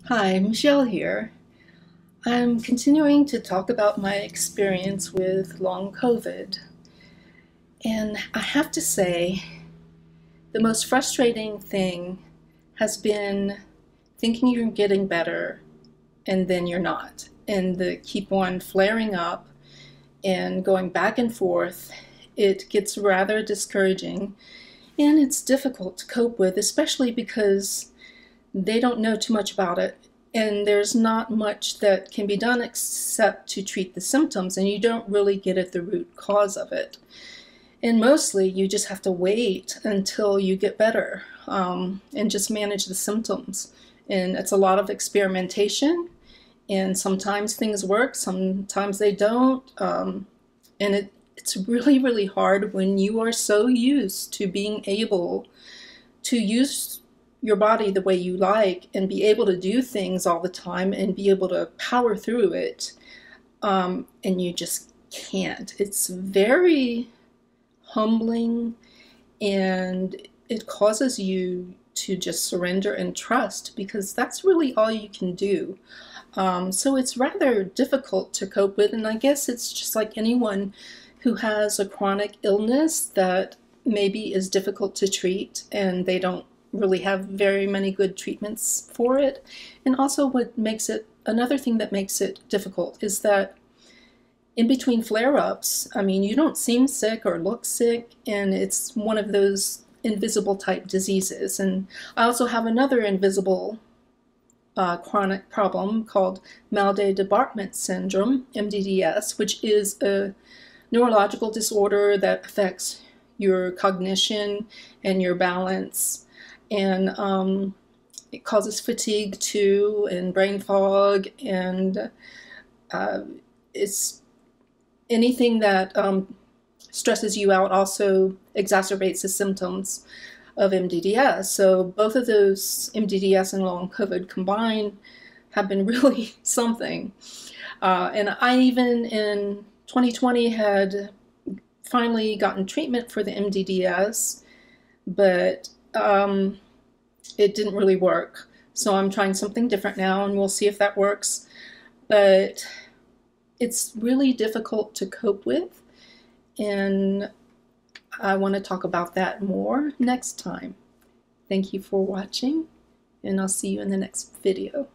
Hi, Michelle here. I'm continuing to talk about my experience with long COVID. And I have to say, the most frustrating thing has been thinking you're getting better and then you're not. And the keep on flaring up and going back and forth. It gets rather discouraging and it's difficult to cope with, especially because they don't know too much about it. And there's not much that can be done except to treat the symptoms, and you don't really get at the root cause of it. And mostly you just have to wait until you get better and just manage the symptoms. And it's a lot of experimentation, and sometimes things work, sometimes they don't. It's really, really hard when you are so used to being able to use your body the way you like and be able to do things all the time and be able to power through it, and you just can't. It's very humbling, and it causes you to just surrender and trust, because that's really all you can do. So it's rather difficult to cope with, and I guess it's just like anyone who has a chronic illness that maybe is difficult to treat and they don't really have very many good treatments for it. And also another thing that makes it difficult is that in between flare-ups, I mean, you don't seem sick or look sick, and it's one of those invisible type diseases. And I also have another invisible chronic problem called Maladé-Debartment syndrome, MDDS, which is a neurological disorder that affects your cognition and your balance, and it causes fatigue too, and brain fog, and it's anything that stresses you out also exacerbates the symptoms of MDDS. So both of those, MDDS and long COVID combined, have been really something. And I even in 2020 had finally gotten treatment for the MDDS, but it didn't really work. So I'm trying something different now, and we'll see if that works. But it's really difficult to cope with, and I want to talk about that more next time. Thank you for watching, and I'll see you in the next video.